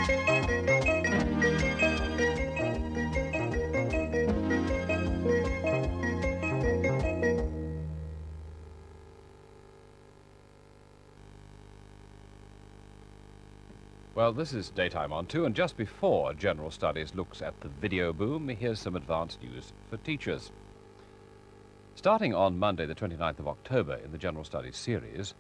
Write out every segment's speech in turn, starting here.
Well, this is Daytime on 2, and just before General Studies looks at the video boom, here's some advanced news for teachers. Starting on Monday, the 29th of October, in the General Studies series,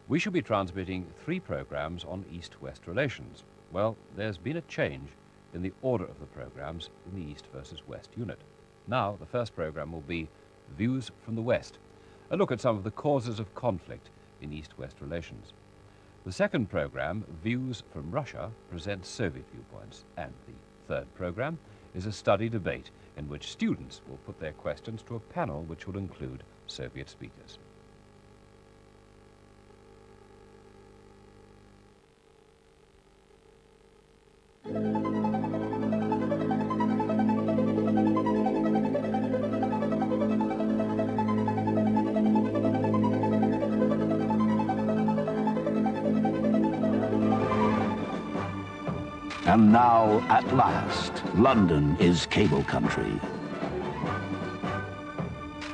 we shall be transmitting 3 programs on East-West relations. Well, there's been a change in the order of the programs in the East versus West unit. Now, the first program will be Views from the West, a look at some of the causes of conflict in East-West relations. The second program, Views from Russia, presents Soviet viewpoints, and the third program is a study debate in which students will put their questions to a panel which will include Soviet speakers. And now, at last, London is cable country.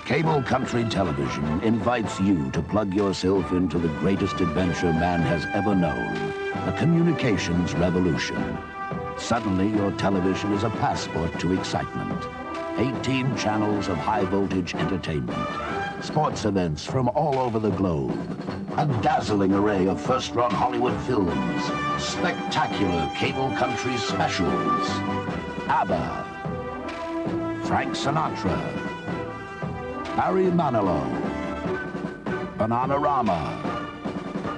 Cable country television invites you to plug yourself into the greatest adventure man has ever known, a communications revolution. Suddenly, your television is a passport to excitement. 18 channels of high-voltage entertainment, sports events from all over the globe, a dazzling array of first-run Hollywood films, spectacular cable country specials, ABBA, Frank Sinatra, Barry Manilow, Bananarama,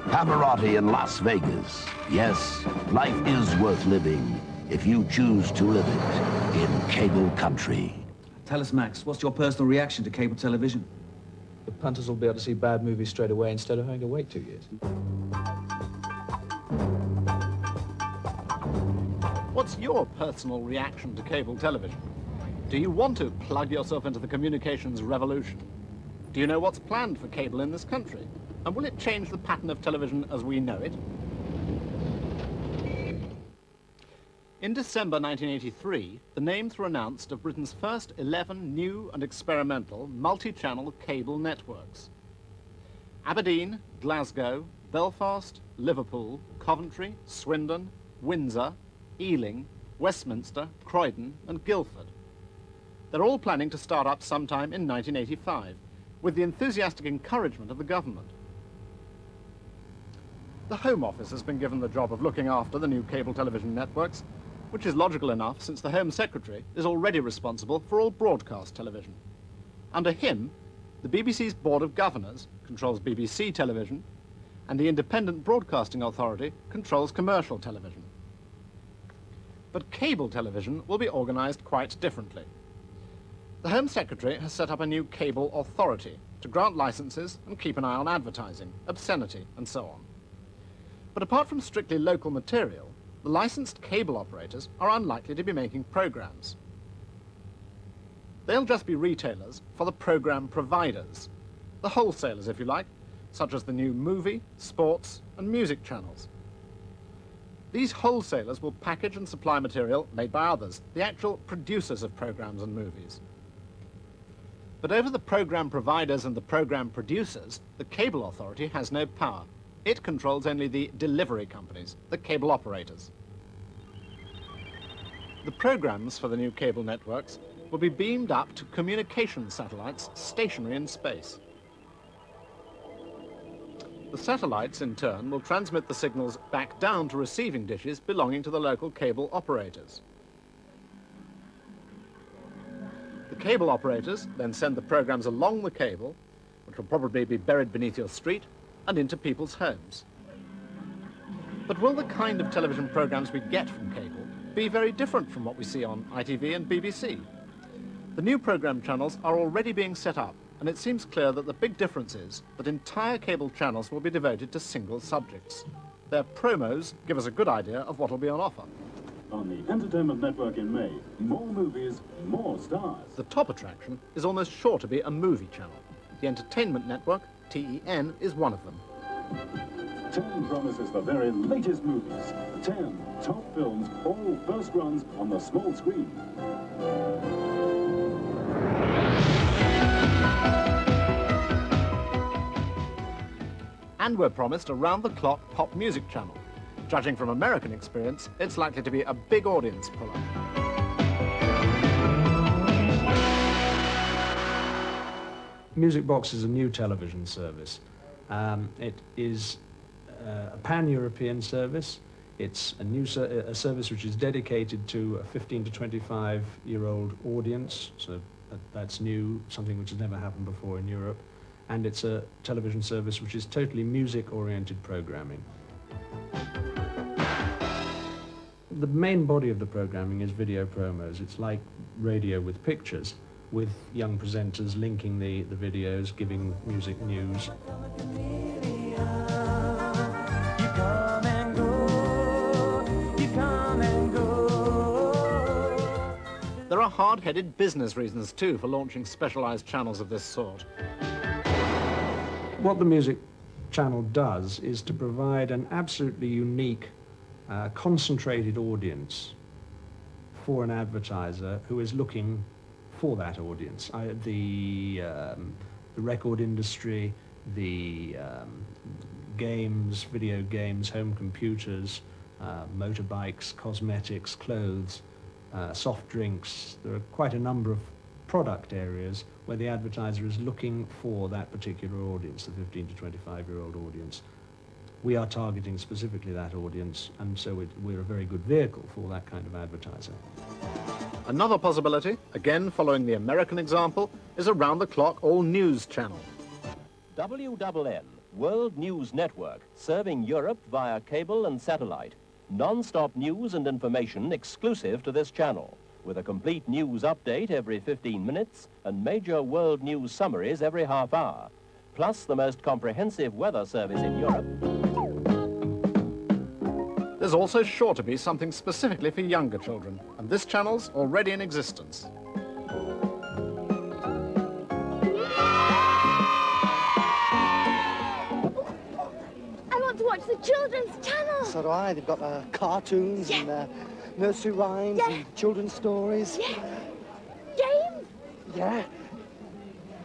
Pavarotti in Las Vegas. Yes, life is worth living if you choose to live it in cable country. Tell us, Max, what's your personal reaction to cable television? The punters will be able to see bad movies straight away instead of having to wait 2 years. What's your personal reaction to cable television? Do you want to plug yourself into the communications revolution? Do you know what's planned for cable in this country? And will it change the pattern of television as we know it? In December 1983, the names were announced of Britain's first 11 new and experimental multi-channel cable networks. Aberdeen, Glasgow, Belfast, Liverpool, Coventry, Swindon, Windsor, Ealing, Westminster, Croydon and Guildford. They're all planning to start up sometime in 1985, with the enthusiastic encouragement of the government. The Home Office has been given the job of looking after the new cable television networks, which is logical enough since the Home Secretary is already responsible for all broadcast television. Under him, the BBC's Board of Governors controls BBC television, and the Independent Broadcasting Authority controls commercial television. But cable television will be organised quite differently. The Home Secretary has set up a new cable authority to grant licences and keep an eye on advertising, obscenity and so on. But apart from strictly local material, the licensed cable operators are unlikely to be making programmes. They'll just be retailers for the programme providers, the wholesalers if you like, such as the new movie, sports and music channels. These wholesalers will package and supply material made by others, the actual producers of programmes and movies. But over the programme providers and the programme producers, the cable authority has no power. It controls only the delivery companies, the cable operators. The programmes for the new cable networks will be beamed up to communication satellites stationary in space. The satellites, in turn, will transmit the signals back down to receiving dishes belonging to the local cable operators. The cable operators then send the programmes along the cable, which will probably be buried beneath your street, and into people's homes. But will the kind of television programmes we get from cable be very different from what we see on ITV and BBC? The new programme channels are already being set up, and it seems clear that the big difference is that entire cable channels will be devoted to single subjects. Their promos give us a good idea of what will be on offer. On the Entertainment Network in May, more movies, more stars. The top attraction is almost sure to be a movie channel. The Entertainment Network, TEN, is one of them. 10 promises the very latest movies. 10 top films, all first runs on the small screen. And we're promised a round-the-clock pop music channel. Judging from American experience, it's likely to be a big audience puller. Music Box is a new television service. It is a pan-European service. It's a service which is dedicated to a 15 to 25-year-old audience, so that's new, something which has never happened before in Europe. And it's a television service which is totally music-oriented programming. The main body of the programming is video promos. It's like radio with pictures, with young presenters linking the videos, giving music news. There are hard-headed business reasons, too, for launching specialised channels of this sort. What the music channel does is to provide an absolutely unique, concentrated audience for an advertiser who is looking for that audience. The record industry, the games, video games, home computers, motorbikes, cosmetics, clothes, soft drinks. There are quite a number of product areas where the advertiser is looking for that particular audience, the 15 to 25-year-old audience. We are targeting specifically that audience, and so we're a very good vehicle for that kind of advertiser. Another possibility, again following the American example, is a round-the-clock all-news channel. WNN, World News Network, serving Europe via cable and satellite. Non-stop news and information exclusive to this channel, with a complete news update every 15 minutes and major world news summaries every half hour, plus the most comprehensive weather service in Europe. There's also sure to be something specifically for younger children, and this channel's already in existence. I want to watch the children's channel. So do I. They've got cartoons and nursery rhymes and children's stories. Yeah. Games? Yeah.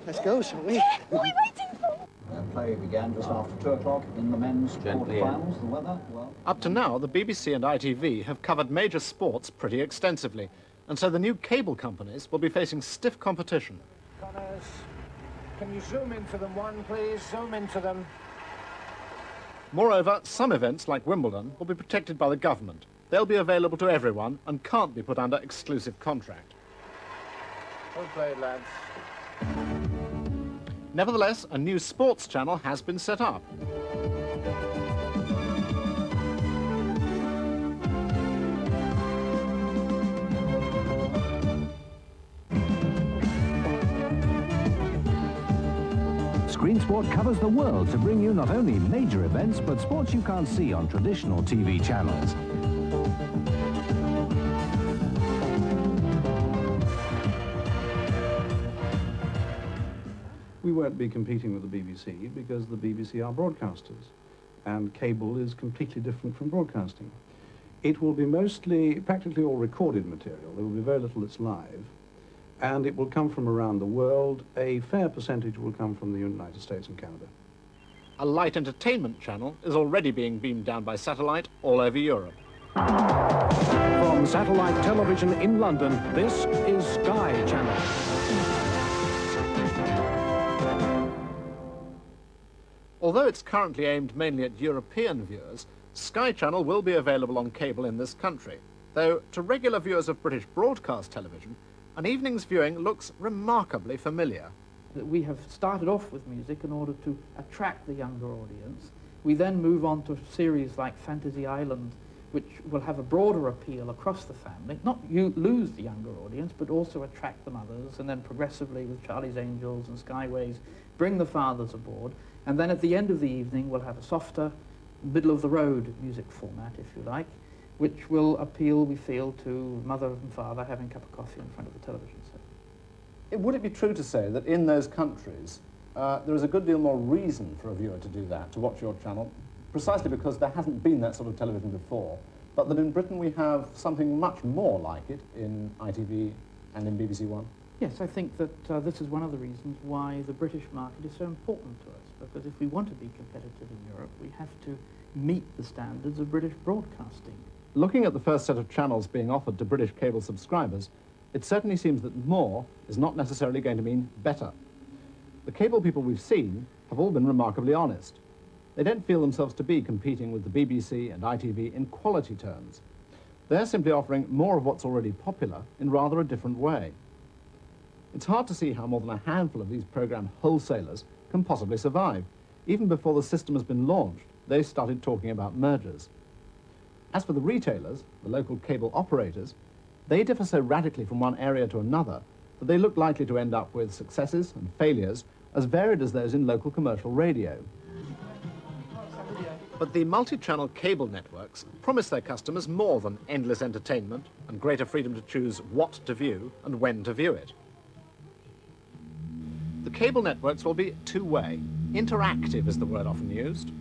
Let's go, shall we? Yeah. What are we waiting for? Play began just after 2 o'clock in the men's quarter-finals. The weather, well... Up to now, the BBC and ITV have covered major sports pretty extensively, and so the new cable companies will be facing stiff competition. Connors, can you zoom into them, one, please? Zoom into them. Moreover, some events, like Wimbledon, will be protected by the government. They'll be available to everyone and can't be put under exclusive contract. Well played, lads. Nevertheless, a new sports channel has been set up. Screen Sport covers the world to bring you not only major events, but sports you can't see on traditional TV channels. We won't be competing with the BBC because the BBC are broadcasters, and cable is completely different from broadcasting. It will be practically all recorded material. There will be very little that's live, and it will come from around the world. A fair percentage will come from the United States and Canada. A light entertainment channel is already being beamed down by satellite all over Europe. From satellite television in London, this is Sky Channel. Although it's currently aimed mainly at European viewers, Sky Channel will be available on cable in this country, though to regular viewers of British broadcast television, an evening's viewing looks remarkably familiar. We have started off with music in order to attract the younger audience. We then move on to a series like Fantasy Island, which will have a broader appeal across the family. Not you lose the younger audience, but also attract the mothers, and then progressively with Charlie's Angels and Skyways, bring the fathers aboard. And then at the end of the evening, we'll have a softer, middle-of-the-road music format, if you like, which will appeal, we feel, to mother and father having a cup of coffee in front of the television set. Would it be true to say that in those countries, there is a good deal more reason for a viewer to do that, to watch your channel, precisely because there hasn't been that sort of television before, but that in Britain we have something much more like it in ITV and in BBC One? Yes, I think that this is one of the reasons why the British market is so important to us, because if we want to be competitive in Europe, we have to meet the standards of British broadcasting. Looking at the first set of channels being offered to British cable subscribers, it certainly seems that more is not necessarily going to mean better. The cable people we've seen have all been remarkably honest. They don't feel themselves to be competing with the BBC and ITV in quality terms. They're simply offering more of what's already popular in rather a different way. It's hard to see how more than a handful of these programme wholesalers can possibly survive. Even before the system has been launched, they started talking about mergers. As for the retailers, the local cable operators, they differ so radically from one area to another that they look likely to end up with successes and failures as varied as those in local commercial radio. But the multi-channel cable networks promise their customers more than endless entertainment and greater freedom to choose what to view and when to view it. The cable networks will be two-way. Interactive is the word often used.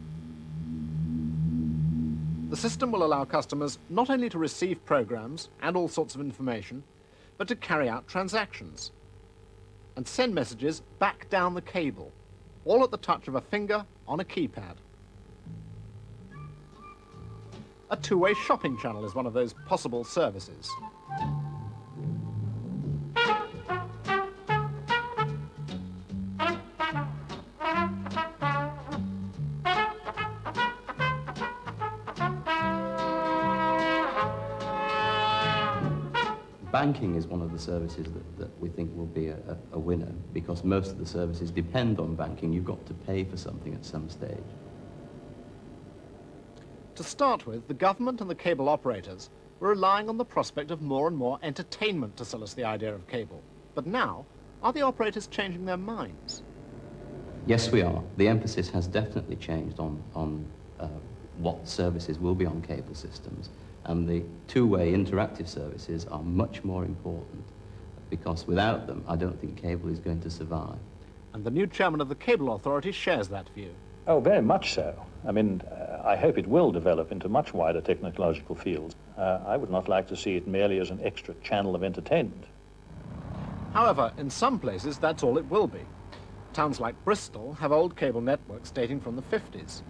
The system will allow customers not only to receive programs and all sorts of information, but to carry out transactions and send messages back down the cable, all at the touch of a finger on a keypad. A two-way shopping channel is one of those possible services. Banking is one of the services that we think will be a winner, because most of the services depend on banking. You've got to pay for something at some stage. To start with, the government and the cable operators were relying on the prospect of more and more entertainment to sell us the idea of cable. But now, are the operators changing their minds? Yes, we are. The emphasis has definitely changed on what services will be on cable systems. And the two-way interactive services are much more important, because without them, I don't think cable is going to survive. And the new chairman of the Cable Authority shares that view. Oh, very much so. I mean, I hope it will develop into much wider technological fields. I would not like to see it merely as an extra channel of entertainment. However, in some places, that's all it will be. Towns like Bristol have old cable networks dating from the 50s.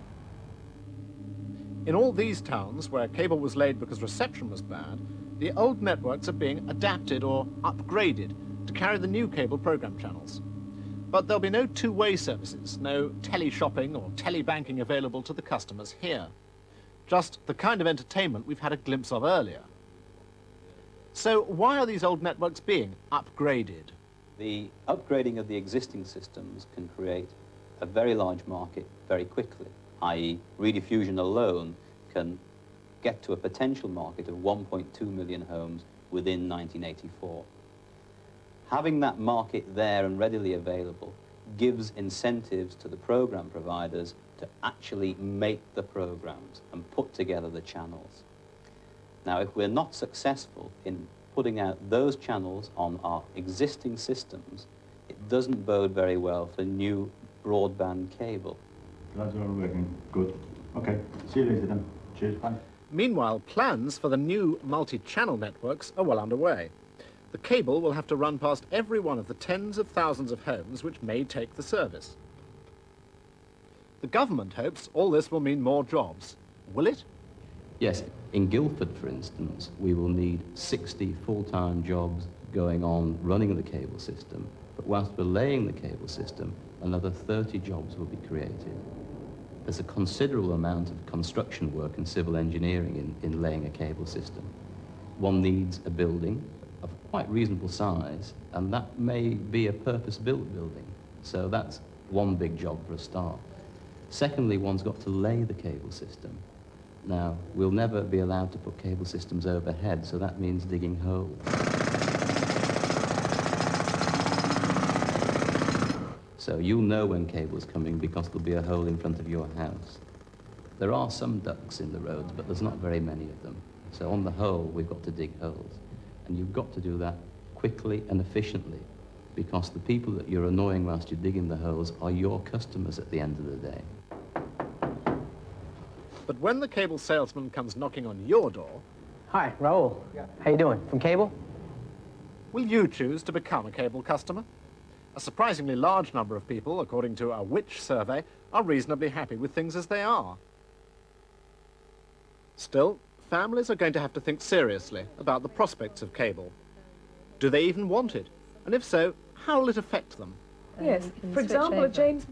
In all these towns where cable was laid because reception was bad, the old networks are being adapted or upgraded to carry the new cable program channels. But there'll be no two-way services, no tele-shopping or tele-banking available to the customers here. Just the kind of entertainment we've had a glimpse of earlier. So why are these old networks being upgraded? The upgrading of the existing systems can create a very large market very quickly, i.e. rediffusion alone can get to a potential market of 1.2 million homes within 1984. Having that market there and readily available gives incentives to the program providers to actually make the programs and put together the channels. Now, if we're not successful in putting out those channels on our existing systems, it doesn't bode very well for new broadband cable. That's all working. Good. Okay. See you later then. Cheers. Bye. Meanwhile, plans for the new multi-channel networks are well underway. The cable will have to run past every one of the tens of thousands of homes which may take the service. The government hopes all this will mean more jobs. Will it? Yes. In Guildford, for instance, we will need 60 full-time jobs going on running the cable system. But whilst we're laying the cable system, another 30 jobs will be created. There's a considerable amount of construction work and civil engineering in laying a cable system. One needs a building of quite reasonable size, and that may be a purpose-built building. So that's one big job for a start. Secondly, one's got to lay the cable system. Now, we'll never be allowed to put cable systems overhead, so that means digging holes. So you'll know when cable's coming because there'll be a hole in front of your house. There are some ducts in the roads, but there's not very many of them. So on the whole, we've got to dig holes. And you've got to do that quickly and efficiently, because the people that you're annoying whilst you're digging the holes are your customers at the end of the day. But when the cable salesman comes knocking on your door... Hi, Raoul. Yeah. How you doing? From cable? Will you choose to become a cable customer? A surprisingly large number of people, according to a Which survey, are reasonably happy with things as they are. Still, families are going to have to think seriously about the prospects of cable. Do they even want it? And if so, how will it affect them? Yes, for example, a James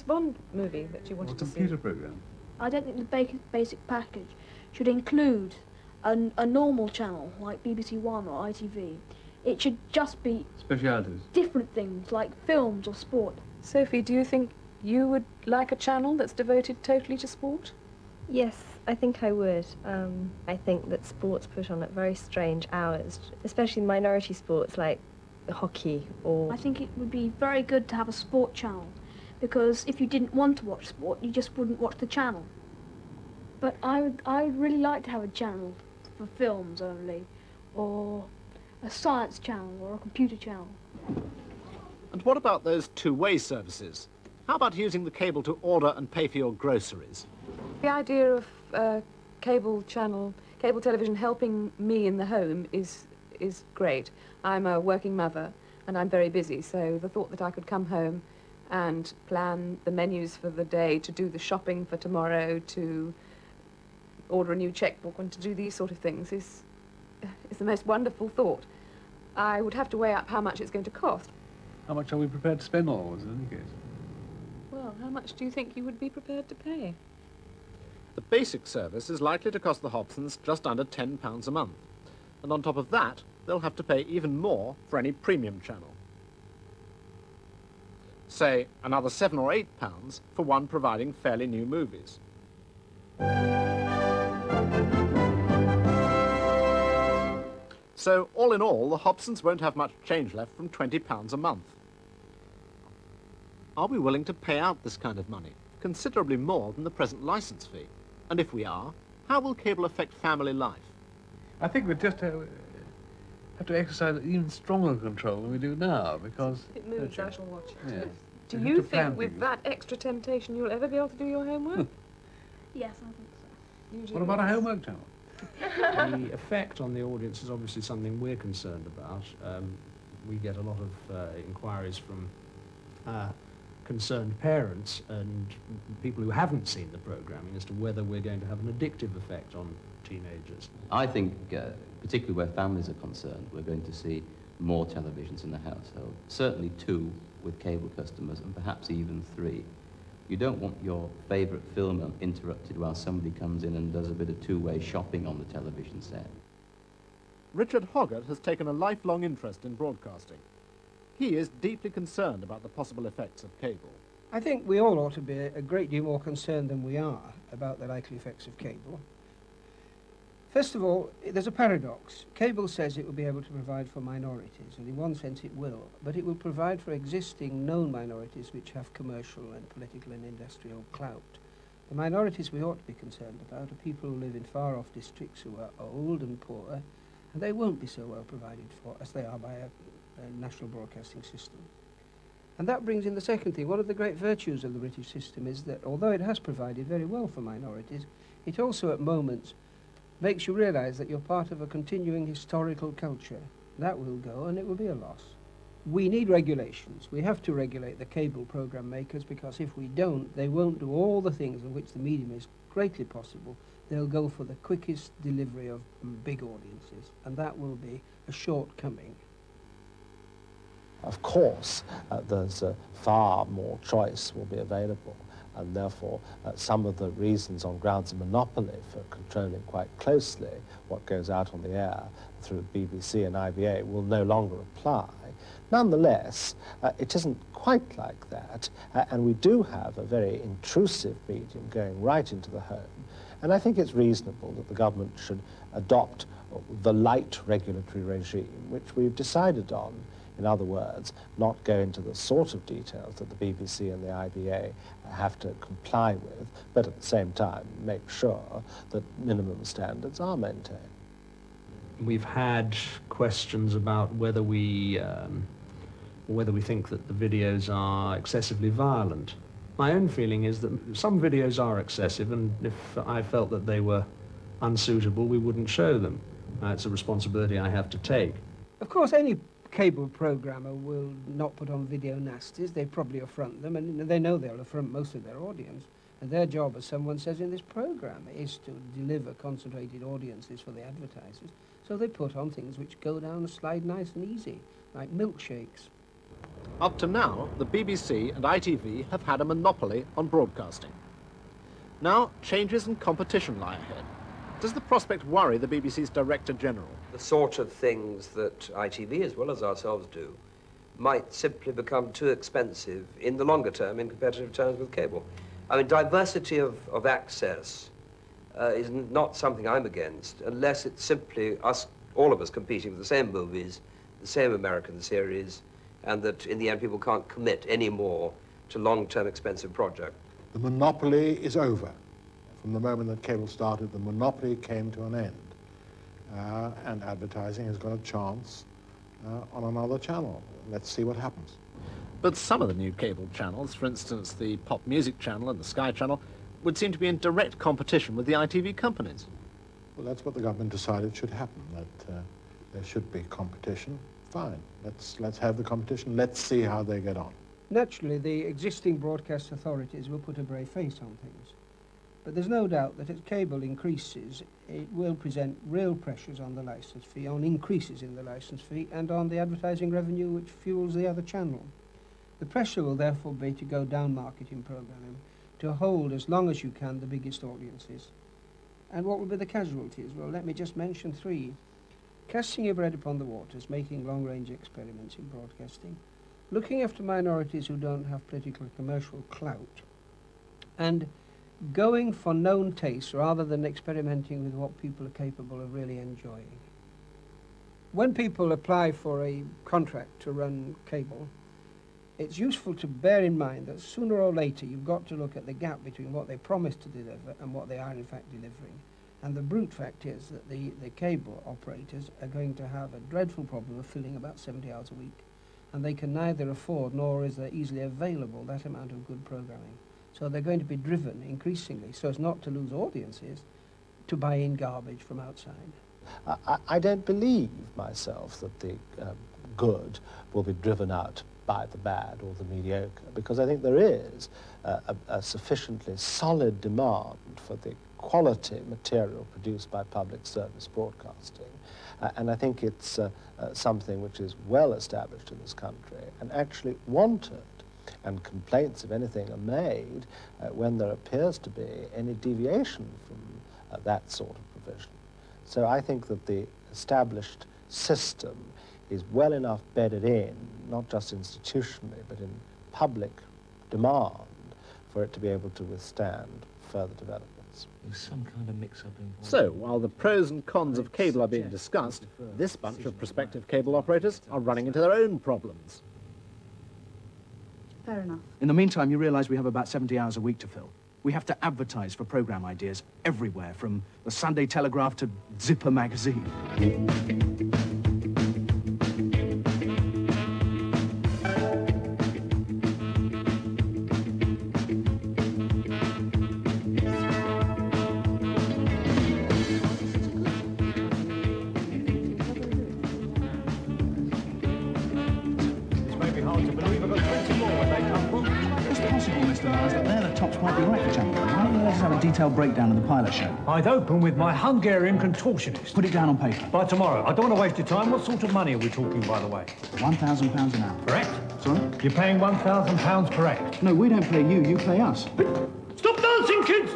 Bond movie that you wanted to see. A computer program. I don't think the basic package should include a normal channel like BBC One or ITV. It should just be specialities, different things like films or sport. Sophie, do you think you would like a channel that's devoted totally to sport? Yes, I think I would. I think that sports put on at very strange hours, especially minority sports like hockey or... I think it would be very good to have a sport channel, because if you didn't want to watch sport, you just wouldn't watch the channel. But I would really like to have a channel for films only, or a science channel, or a computer channel. And what about those two-way services? How about using the cable to order and pay for your groceries? The idea of cable television helping me in the home is great. I'm a working mother and I'm very busy, so the thought that I could come home and plan the menus for the day, to do the shopping for tomorrow, to order a new checkbook and to do these sort of things is the most wonderful thought. I would have to weigh up how much it's going to cost. How much are we prepared to spend on all this, in any case? Well, how much do you think you would be prepared to pay? The basic service is likely to cost the Hobsons just under £10 a month. And on top of that, they'll have to pay even more for any premium channel. Say, another £7 or £8 for one providing fairly new movies. So, all in all, the Hobsons won't have much change left from £20 a month. Are we willing to pay out this kind of money, considerably more than the present licence fee? And if we are, how will cable affect family life? I think we just have to exercise even stronger control than we do now, because... It moves, I shall watch it. Yes. Do you think with that extra temptation you'll ever be able to do your homework? Yes, I think so. What about a homework channel? The effect on the audience is obviously something we're concerned about. We get a lot of inquiries from concerned parents and people who haven't seen the programming as to whether we're going to have an addictive effect on teenagers. I think, particularly where families are concerned, we're going to see more televisions in the household. Certainly 2 with cable customers, and perhaps even 3. You don't want your favourite film interrupted while somebody comes in and does a bit of two-way shopping on the television set. Richard Hoggart has taken a lifelong interest in broadcasting. He is deeply concerned about the possible effects of cable. I think we all ought to be a great deal more concerned than we are about the likely effects of cable. First of all, there's a paradox. Cable says it will be able to provide for minorities, and in one sense it will, but it will provide for existing known minorities which have commercial and political and industrial clout. The minorities we ought to be concerned about are people who live in far-off districts who are old and poor, and they won't be so well provided for as they are by a national broadcasting system. And that brings in the second thing. One of the great virtues of the British system is that although it has provided very well for minorities, it also at moments makes you realise that you're part of a continuing historical culture. That will go, and it will be a loss. We need regulations. We have to regulate the cable programme makers, because if we don't, they won't do all the things in which the medium is greatly possible. They'll go for the quickest delivery of big audiences, and that will be a shortcoming. Of course, there's far more choice will be available, and therefore some of the reasons on grounds of monopoly for controlling quite closely what goes out on the air through BBC and IVA will no longer apply. Nonetheless, it isn't quite like that, and we do have a very intrusive medium going right into the home, and I think it's reasonable that the government should adopt the light regulatory regime, which we've decided on. In other words, not go into the sort of details that the BBC and the IVA have to comply with, but at the same time make sure that minimum standards are maintained. We've had questions about whether we think that the videos are excessively violent. My own feeling is that some videos are excessive, and if I felt that they were unsuitable, we wouldn't show them. It's a responsibility I have to take. Of course, any cable programmer will not put on video nasties. They probably affront them, and they know they'll affront most of their audience. And their job, as someone says in this program, is to deliver concentrated audiences for the advertisers. So they put on things which go down the slide nice and easy, like milkshakes. Up to now, the BBC and ITV have had a monopoly on broadcasting. Now, changes and competition lie ahead. Does the prospect worry the BBC's Director General? The sort of things that ITV, as well as ourselves, do might simply become too expensive in the longer term, in competitive terms with cable. I mean, diversity of access is not something I'm against, unless it's simply us, all of us, competing with the same movies, the same American series, and that in the end people can't commit anymore to long-term expensive projects. The monopoly is over. From the moment that cable started, the monopoly came to an end. And advertising has got a chance on another channel. Let's see what happens. But some of the new cable channels, for instance the Pop Music Channel and the Sky Channel, would seem to be in direct competition with the ITV companies. Well, that's what the government decided should happen, that there should be competition. Fine, let's have the competition. Let's see how they get on. Naturally, the existing broadcast authorities will put a brave face on things. But there's no doubt that as cable increases, it will present real pressures on the licence fee, on increases in the licence fee, and on the advertising revenue which fuels the other channel. The pressure will therefore be to go down market in programming, to hold as long as you can the biggest audiences. And what will be the casualties? Well, let me just mention three. Casting your bread upon the waters, making long-range experiments in broadcasting, looking after minorities who don't have political or commercial clout, and going for known tastes rather than experimenting with what people are capable of really enjoying. When people apply for a contract to run cable, it's useful to bear in mind that sooner or later you've got to look at the gap between what they promise to deliver and what they are in fact delivering. And the brute fact is that the cable operators are going to have a dreadful problem of filling about 70 hours a week. And they can neither afford nor is there easily available that amount of good programming. So they're going to be driven increasingly, so as not to lose audiences, to buy in garbage from outside. I don't believe myself that the good will be driven out by the bad or the mediocre, because I think there is a sufficiently solid demand for the quality material produced by public service broadcasting. And I think it's something which is well established in this country and actually wanted. And complaints, if anything, are made when there appears to be any deviation from that sort of provision. So I think that the established system is well enough bedded in, not just institutionally, but in public demand, for it to be able to withstand further developments. There's some kind of mix-up involved. So, while the pros and cons of cable are being discussed, this bunch of prospective cable operators are running into their own problems. Fair enough. In the meantime, you realise we have about 70 hours a week to fill. We have to advertise for programme ideas everywhere, from the Sunday Telegraph to Zipper magazine. Detailed breakdown of the pilot show. I'd open with my Hungarian contortionist. Put it down on paper. By tomorrow. I don't want to waste your time. What sort of money are we talking, by the way? £1,000 an hour. Correct? Sorry? You're paying £1,000 per act. No, we don't pay you. You pay us. Stop dancing, kids!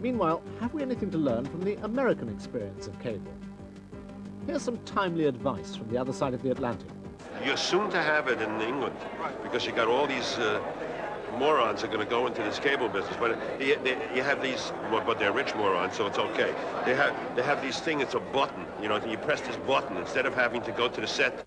Meanwhile, have we anything to learn from the American experience of cable? Here's some timely advice from the other side of the Atlantic. You're soon to have it in England, because you got all these morons are going to go into this cable business, but you have these, but they're rich morons, so it's okay. They have these things. It's a button, you know. You press this button instead of having to go to the set.